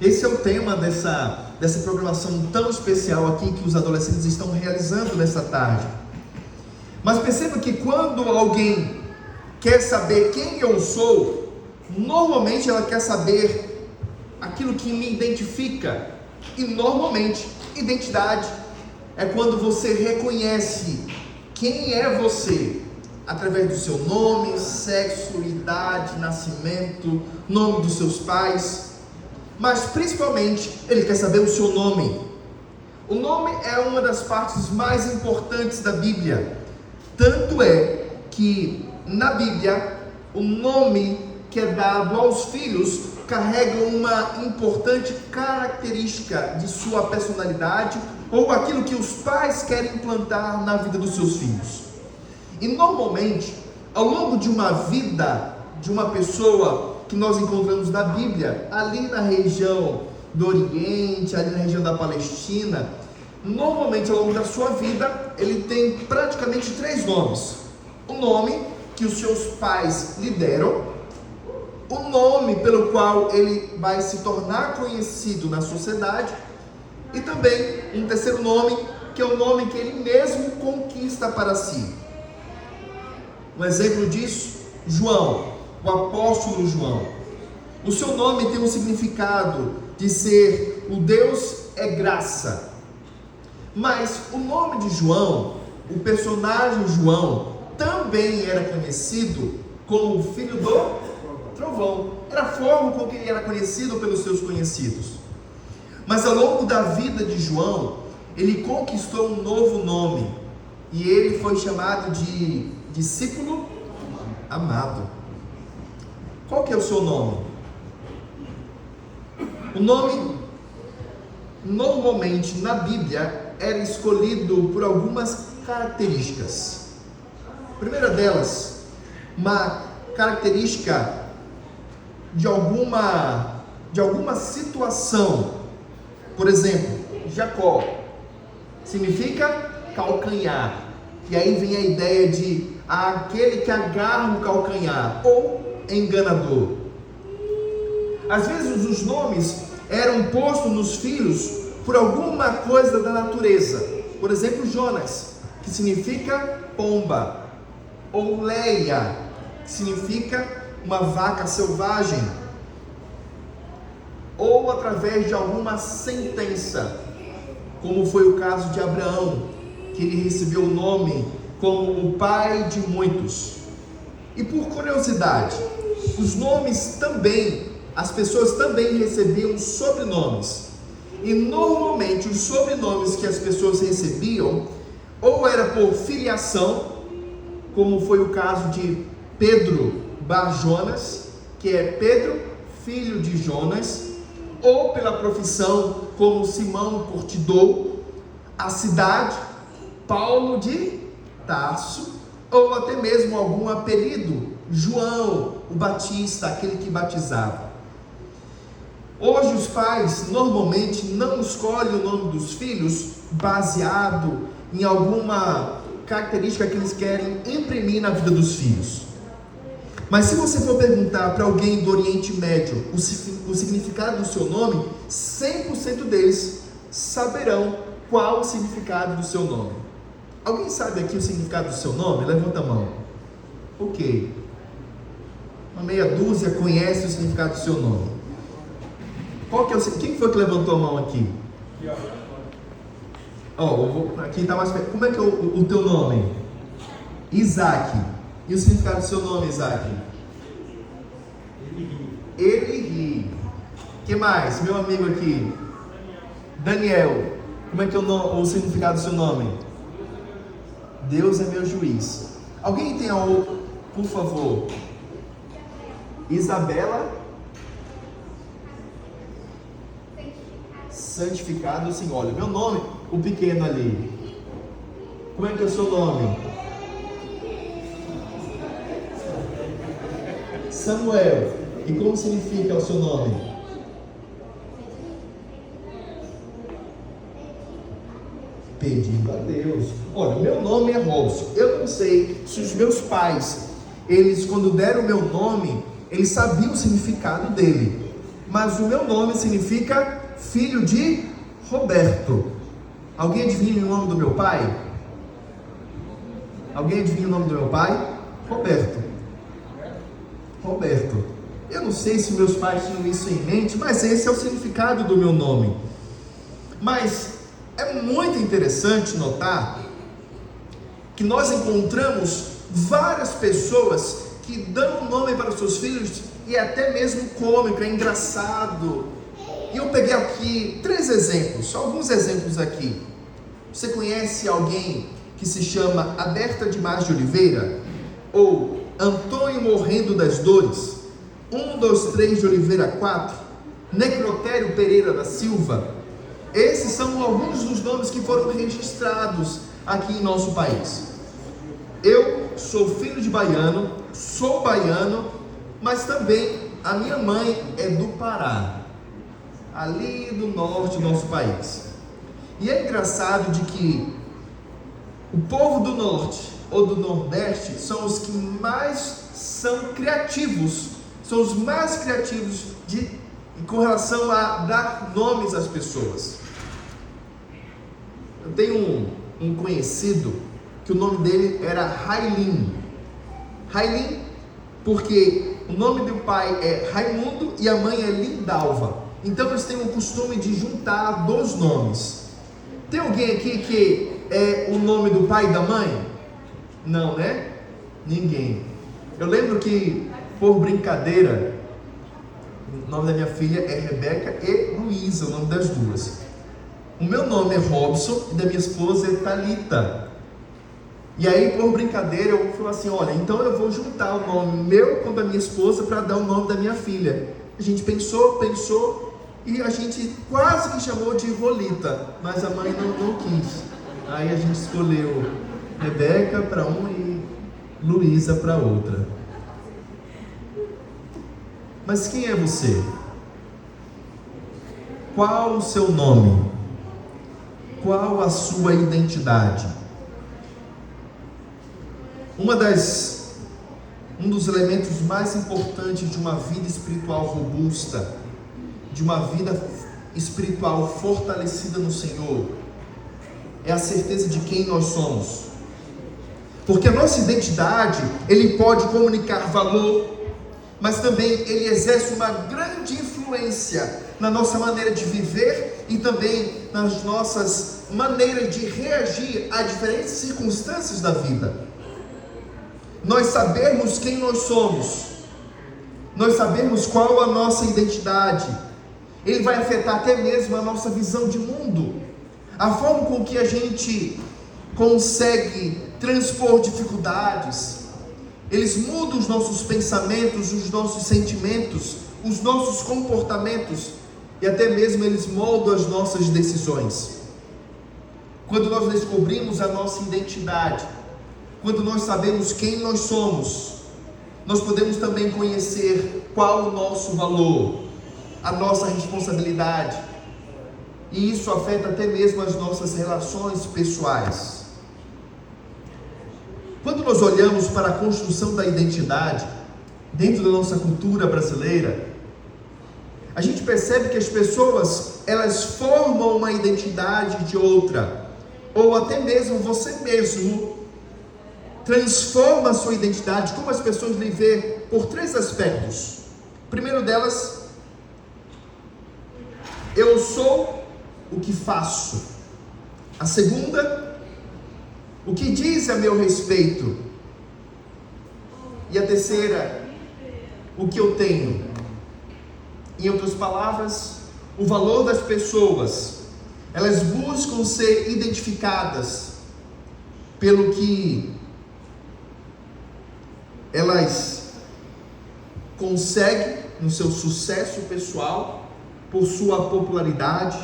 Esse é o tema dessa programação tão especial aqui que os adolescentes estão realizando nessa tarde. Mas perceba que quando alguém quer saber quem eu sou, normalmente ela quer saber aquilo que me identifica. E normalmente, identidade é quando você reconhece quem é você através do seu nome, sexo, idade, nascimento, nome dos seus pais. Mas principalmente ele quer saber o seu nome. O nome é uma das partes mais importantes da Bíblia. Tanto é que na Bíblia o nome que é dado aos filhos carrega uma importante característica de sua personalidade ou aquilo que os pais querem implantar na vida dos seus filhos. E normalmente, ao longo de uma vida de uma pessoa que nós encontramos na Bíblia, ali na região do Oriente, ali na região da Palestina, normalmente ao longo da sua vida, ele tem praticamente 3 nomes. O nome que os seus pais lhe deram, o nome pelo qual ele vai se tornar conhecido na sociedade, e também um terceiro nome, que é o nome que ele mesmo conquista para si. Um exemplo disso, João, o apóstolo João. O seu nome tem um significado de ser o Deus é graça. Mas o nome de João, o personagem João, também era conhecido como o filho do trovão. Era a forma com que ele era conhecido pelos seus conhecidos. Mas ao longo da vida de João, ele conquistou um novo nome. E ele foi chamado de discípulo amado. Qual que é o seu nome? O nome, normalmente na Bíblia, era escolhido por algumas características. A primeira delas, uma característica de alguma situação. Por exemplo, Jacó significa calcanhar. E aí vem a ideia de aquele que agarra o calcanhar, ou enganador. Às vezes os nomes eram postos nos filhos por alguma coisa da natureza. Por exemplo, Jonas, que significa pomba, ou Leia, que significa uma vaca selvagem, ou através de alguma sentença, como foi o caso de Abraão, que ele recebeu o nome como o pai de muitos. E por curiosidade, os nomes também, as pessoas também recebiam sobrenomes. E normalmente os sobrenomes que as pessoas recebiam, ou era por filiação, como foi o caso de Pedro Bar Jonas, que é Pedro, filho de Jonas, ou pela profissão, como Simão Curtidor, a cidade, Paulo de Tarso, ou até mesmo algum apelido, João, o Batista, aquele que batizava. Hoje os pais normalmente não escolhem o nome dos filhos baseado em alguma característica que eles querem imprimir na vida dos filhos. Mas se você for perguntar para alguém do Oriente Médio o significado do seu nome, 100% deles saberão qual o significado do seu nome. Alguém sabe aqui o significado do seu nome? Levanta a mão. Ok. Uma meia dúzia conhece o significado do seu nome. Qual que é o significado? Quem foi que levantou a mão aqui? Aqui está mais perto. Como é que é o teu nome? Isaac. E o significado do seu nome, Isaac? Ele ri. O que mais? Meu amigo aqui. Daniel. Como é que é o significado do seu nome? Deus é meu juiz. Alguém tem outro, por favor? Isabela. Santificado, sim. Olha, meu nome, o pequeno ali. Como é que é o seu nome? Samuel. E como significa o seu nome? Pedindo a Deus. Olha, meu nome é Robson. Eu não sei se os meus pais, eles quando deram o meu nome, eles sabiam o significado dele. mas o meu nome significa filho de Roberto. Alguém adivinha o nome do meu pai? Alguém adivinha o nome do meu pai? Roberto. Roberto. Eu não sei se meus pais tinham isso em mente, mas esse é o significado do meu nome. Mas é muito interessante notar que nós encontramos várias pessoas que dão nome para os seus filhos e é até mesmo cômico, é engraçado. E eu peguei aqui alguns exemplos aqui. Você conhece alguém que se chama Aberta de Mar de Oliveira? Ou Antônio Morrendo das Dores? 1, 2, 3 de Oliveira 4? Necrotério Pereira da Silva? Esses são alguns dos nomes que foram registrados aqui em nosso país. Eu sou filho de baiano, sou baiano, mas também a minha mãe é do Pará, ali do norte do nosso país. E é engraçado de que o povo do norte ou do nordeste são os que mais são criativos, são os mais criativos com relação a dar nomes às pessoas. Eu tenho um conhecido que o nome dele era Railin. Railin porque o nome do pai é Raimundo e a mãe é Lindalva. Então eles têm o costume de juntar dois nomes. Tem alguém aqui que é o nome do pai e da mãe? Não, né? Ninguém. Eu lembro que, por brincadeira, o nome da minha filha é Rebeca e Luísa, o nome das duas. O meu nome é Robson e da minha esposa é Thalita. E aí, por brincadeira, eu falei assim, olha, então eu vou juntar o nome meu com o da minha esposa para dar o nome da minha filha. A gente pensou, e a gente quase que chamou de Rolita, mas a mãe não quis. Aí a gente escolheu Rebeca para um e Luísa para outra. Mas quem é você? Qual o seu nome? Qual a sua identidade? Um dos elementos mais importantes de uma vida espiritual robusta, de uma vida espiritual fortalecida no Senhor, é a certeza de quem nós somos. Porque a nossa identidade, ele pode comunicar valor, mas também ele exerce uma grande influência na nossa maneira de viver e também nas nossas maneiras de reagir a diferentes circunstâncias da vida. Nós sabemos quem nós somos, nós sabemos qual a nossa identidade, ele vai afetar até mesmo a nossa visão de mundo, a forma com que a gente consegue transpor dificuldades. Eles mudam os nossos pensamentos, os nossos sentimentos, os nossos comportamentos e até mesmo eles moldam as nossas decisões. Quando nós descobrimos a nossa identidade, quando nós sabemos quem nós somos, nós podemos também conhecer qual o nosso valor, a nossa responsabilidade, e isso afeta até mesmo as nossas relações pessoais. Quando nós olhamos para a construção da identidade dentro da nossa cultura brasileira, a gente percebe que as pessoas, elas formam uma identidade de outra, ou até mesmo você mesmo transforma a sua identidade, como as pessoas lhe veem, por 3 aspectos. O primeiro delas, eu sou o que faço. A segunda, o que diz a meu respeito. E a terceira, o que eu tenho. Em outras palavras, o valor das pessoas, elas buscam ser identificadas pelo que elas conseguem no seu sucesso pessoal, por sua popularidade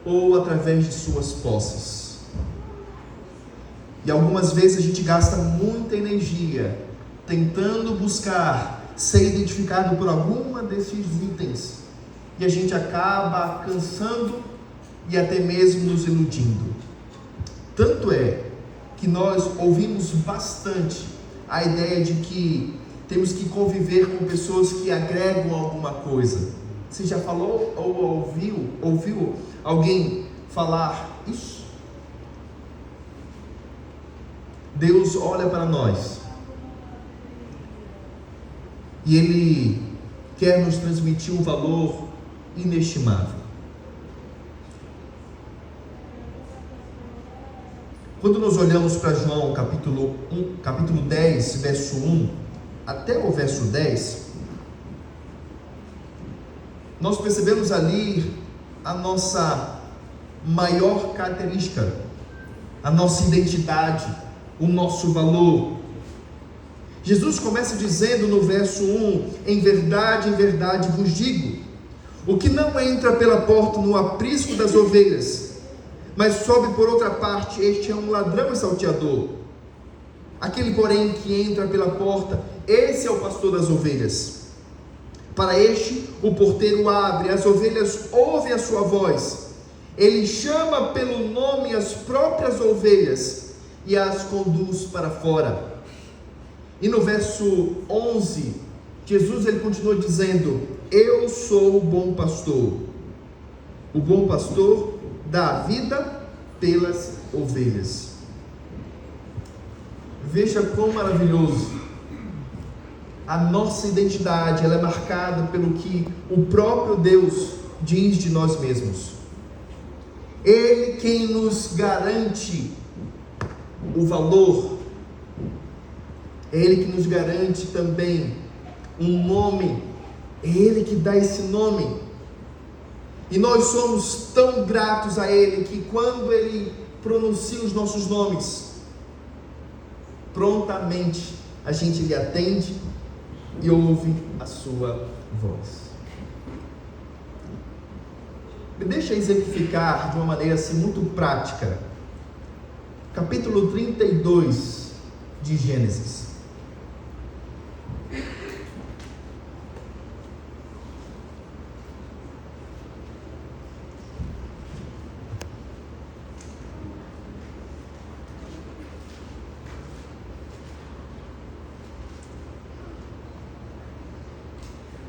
ou através de suas posses. E algumas vezes a gente gasta muita energia tentando buscar ser identificado por alguma desses itens e a gente acaba cansando e até mesmo nos iludindo. Tanto é que nós ouvimos bastante a ideia de que temos que conviver com pessoas que agregam alguma coisa. Você já falou ou ouviu alguém falar isso? Deus olha para nós e Ele quer nos transmitir um valor inestimável. Quando nós olhamos para João capítulo 10, verso 1 até o verso 10, nós percebemos ali a nossa maior característica, a nossa identidade, o nosso valor. Jesus começa dizendo no verso 1: em verdade vos digo, o que não entra pela porta no aprisco das ovelhas, mas sobe por outra parte, este é um ladrão e salteador. Aquele, porém, que entra pela porta, esse é o pastor das ovelhas. Para este, o porteiro abre, as ovelhas ouvem a sua voz. Ele chama pelo nome as próprias ovelhas e as conduz para fora. E no verso 11, Jesus ele continua dizendo: eu sou o bom pastor. O bom pastor dá a vida pelas ovelhas. Veja quão maravilhoso. A nossa identidade, ela é marcada pelo que o próprio Deus diz de nós mesmos. Ele quem nos garante o valor, é Ele que nos garante também um nome, é Ele que dá esse nome. E nós somos tão gratos a Ele que quando Ele pronuncia os nossos nomes, prontamente a gente lhe atende e ouve a sua voz. Me deixa exemplificar de uma maneira assim muito prática. Capítulo 32 de Gênesis.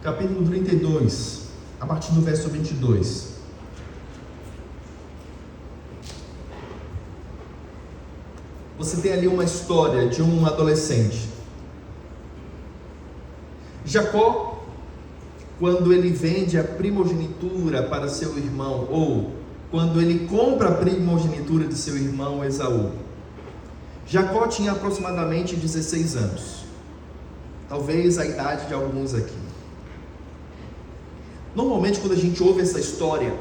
Capítulo 32, a partir do verso 22. Você tem ali uma história de um adolescente. Jacó, quando ele vende a primogenitura para seu irmão, ou quando ele compra a primogenitura de seu irmão Esaú. Jacó tinha aproximadamente 16 anos. Talvez a idade de alguns aqui. Normalmente, quando a gente ouve essa história,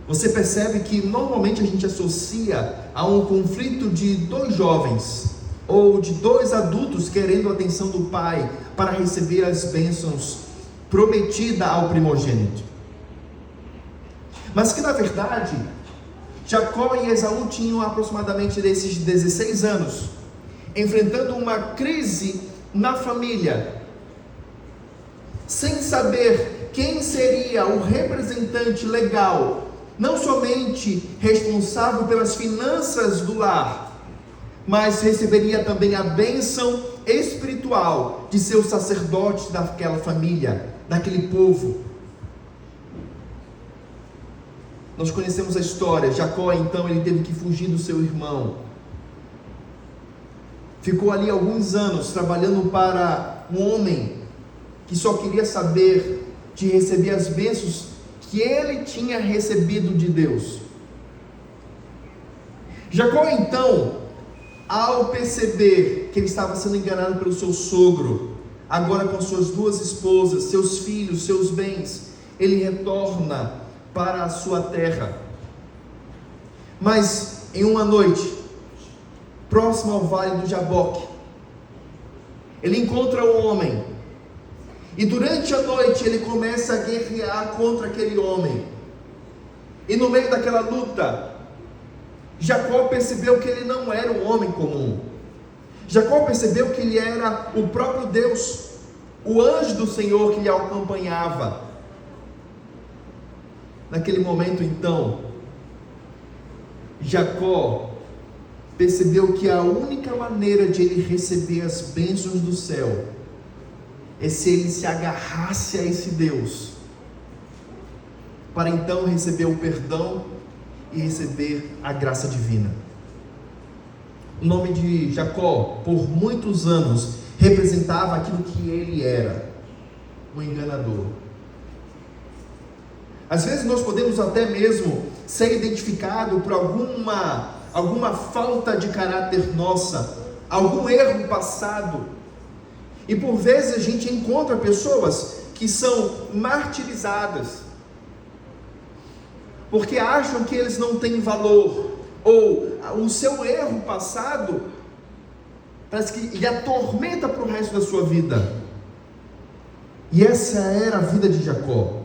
você percebe que normalmente a gente associa a um conflito de dois jovens ou de dois adultos querendo a atenção do pai para receber as bênçãos prometidas ao primogênito. Mas que na verdade, Jacó e Esaú tinham aproximadamente desses 16 anos, enfrentando uma crise na família, sem saber quem seria o representante legal, não somente responsável pelas finanças do lar, mas receberia também a bênção espiritual de seus sacerdotes daquela família, daquele povo. Nós conhecemos a história. Jacó então ele teve que fugir do seu irmão. Ficou ali alguns anos trabalhando para um homem que só queria saber de receber as bênçãos que ele tinha recebido de Deus. Jacó então, ao perceber que ele estava sendo enganado pelo seu sogro, agora com suas duas esposas, seus filhos, seus bens, ele retorna para a sua terra. Mas em uma noite, próximo ao vale do Jaboque, ele encontra um homem. E durante a noite ele começa a guerrear contra aquele homem. E no meio daquela luta, Jacó percebeu que ele não era um homem comum. Jacó percebeu que ele era o próprio Deus, o anjo do Senhor que lhe acompanhava. Naquele momento então, Jacó percebeu que a única maneira de ele receber as bênçãos do céu é se ele se agarrasse a esse Deus, para então receber o perdão e receber a graça divina. O nome de Jacó, por muitos anos, representava aquilo que ele era, um enganador. Às vezes nós podemos até mesmo ser identificado por alguma falta de caráter nossa, algum erro passado. E por vezes a gente encontra pessoas que são martirizadas, porque acham que eles não têm valor, ou o seu erro passado parece que lhe atormenta para o resto da sua vida. E essa era a vida de Jacó.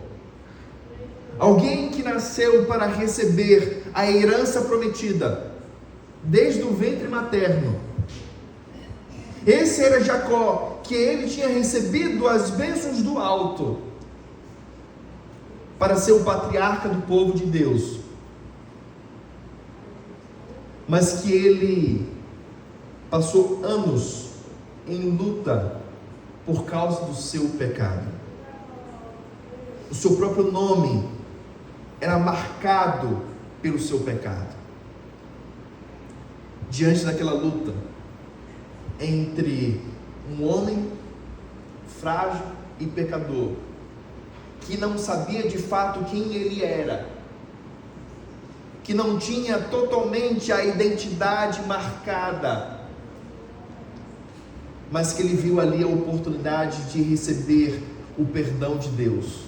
Alguém que nasceu para receber a herança prometida, desde o ventre materno. Esse era Jacó, que ele tinha recebido as bênçãos do alto, para ser o patriarca do povo de Deus. Mas que ele passou anos em luta por causa do seu pecado. O seu próprio nome era marcado pelo seu pecado. Diante daquela luta entre um homem frágil e pecador, que não sabia de fato quem ele era, que não tinha totalmente a identidade marcada, mas que ele viu ali a oportunidade de receber o perdão de Deus.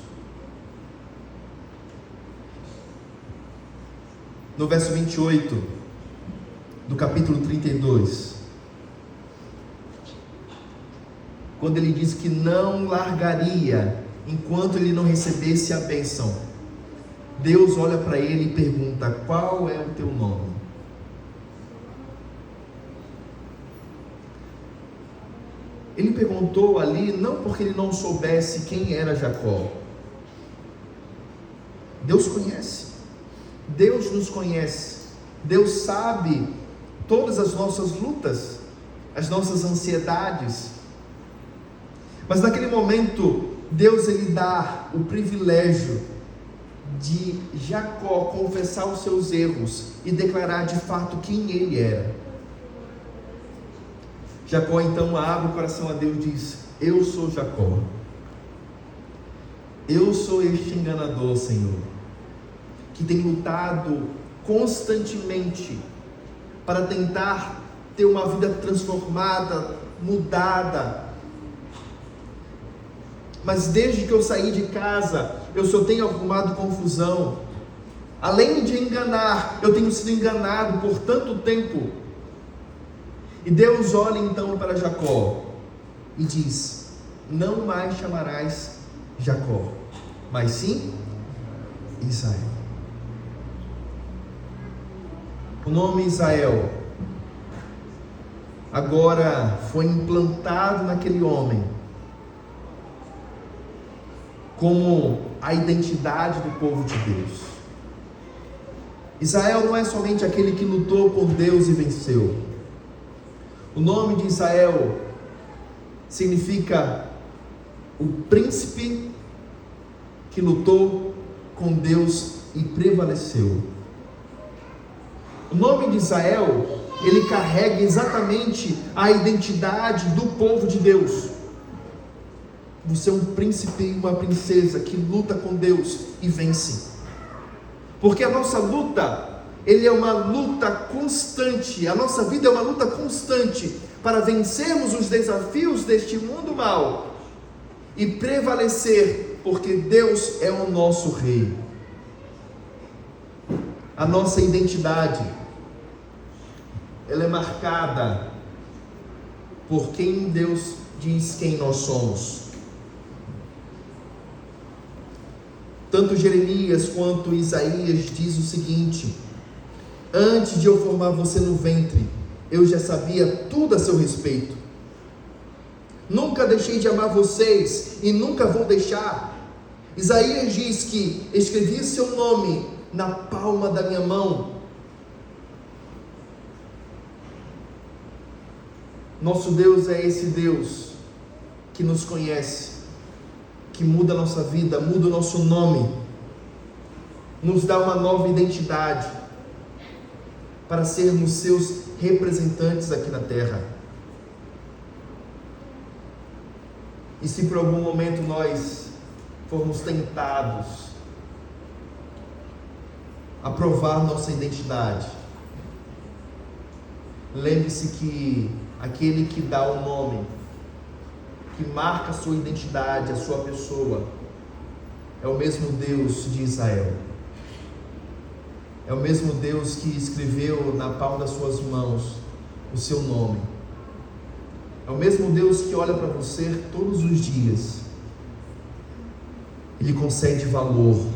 No verso 28 do capítulo 32, quando ele diz que não largaria enquanto ele não recebesse a bênção, Deus olha para ele e pergunta: qual é o teu nome? Ele perguntou ali não porque ele não soubesse quem era Jacó. Deus conhece, Deus nos conhece, Deus sabe todas as nossas lutas, as nossas ansiedades. Mas naquele momento, Deus ele dá o privilégio de Jacó confessar os seus erros e declarar de fato quem ele era. Jacó então abre o coração a Deus e diz: eu sou Jacó, eu sou este enganador, Senhor, que tem lutado constantemente para tentar ter uma vida transformada, mudada. Mas desde que eu saí de casa, eu só tenho arrumado confusão. Além de enganar, eu tenho sido enganado por tanto tempo. E Deus olha então para Jacó e diz: não mais chamarás Jacó, mas sim Israel. O nome Israel agora foi implantado naquele homem como a identidade do povo de Deus. Israel não é somente aquele que lutou com Deus e venceu. O nome de Israel significa o príncipe que lutou com Deus e prevaleceu. O nome de Israel, ele carrega exatamente a identidade do povo de Deus. Você é um príncipe e uma princesa que luta com Deus e vence. Porque a nossa luta, ele é uma luta constante, a nossa vida é uma luta constante para vencermos os desafios deste mundo mau e prevalecer, porque Deus é o nosso Rei. A nossa identidade, ela é marcada por quem Deus diz quem nós somos. Tanto Jeremias quanto Isaías diz o seguinte: antes de eu formar você no ventre, eu já sabia tudo a seu respeito. Nunca deixei de amar vocês e nunca vou deixar. Isaías diz que escrevi seu nome na palma da minha mão. Nosso Deus é esse Deus que nos conhece, que muda a nossa vida, muda o nosso nome, nos dá uma nova identidade para sermos seus representantes aqui na terra. E se por algum momento nós formos tentados a provar nossa identidade, lembre-se que aquele que dá o nome, que marca a sua identidade, a sua pessoa, é o mesmo Deus de Israel. É o mesmo Deus que escreveu na palma das suas mãos o seu nome. É o mesmo Deus que olha para você todos os dias. Ele concede valor,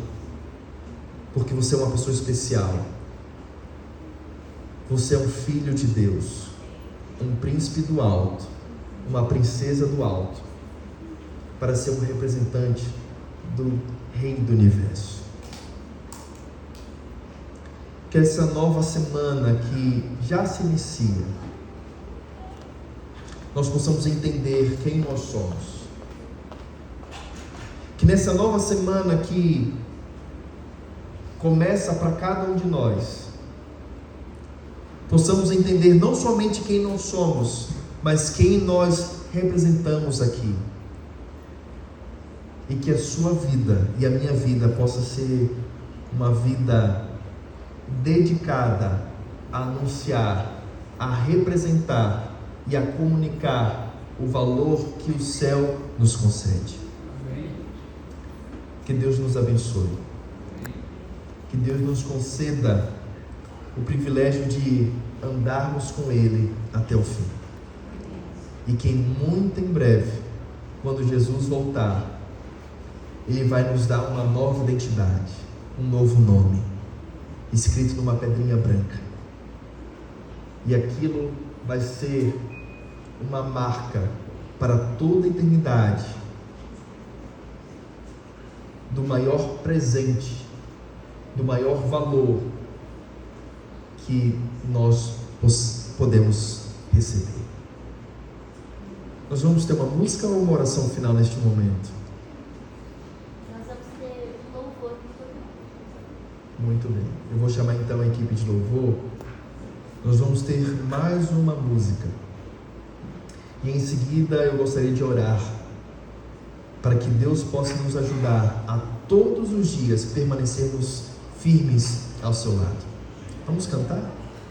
porque você é uma pessoa especial. Você é um filho de Deus, um príncipe do alto, uma princesa do alto, para ser um representante do Rei do Universo. Que essa nova semana que já se inicia, nós possamos entender quem nós somos. Que nessa nova semana que começa para cada um de nós, possamos entender não somente quem nós somos, mas quem nós representamos aqui. E que a sua vida e a minha vida possa ser uma vida dedicada a anunciar, a representar e a comunicar o valor que o céu nos concede. Amém. Que Deus nos abençoe. Que Deus nos conceda o privilégio de andarmos com Ele até o fim. E que muito em breve, quando Jesus voltar, Ele vai nos dar uma nova identidade, um novo nome, escrito numa pedrinha branca. E aquilo vai ser uma marca para toda a eternidade do maior presente, do maior valor que nós podemos receber. Nós vamos ter uma música ou uma oração final neste momento? Nós vamos ter louvor. Muito bem. Eu vou chamar então a equipe de louvor. Nós vamos ter mais uma música. E em seguida eu gostaria de orar para que Deus possa nos ajudar a todos os dias permanecermos firmes ao seu lado. Vamos cantar?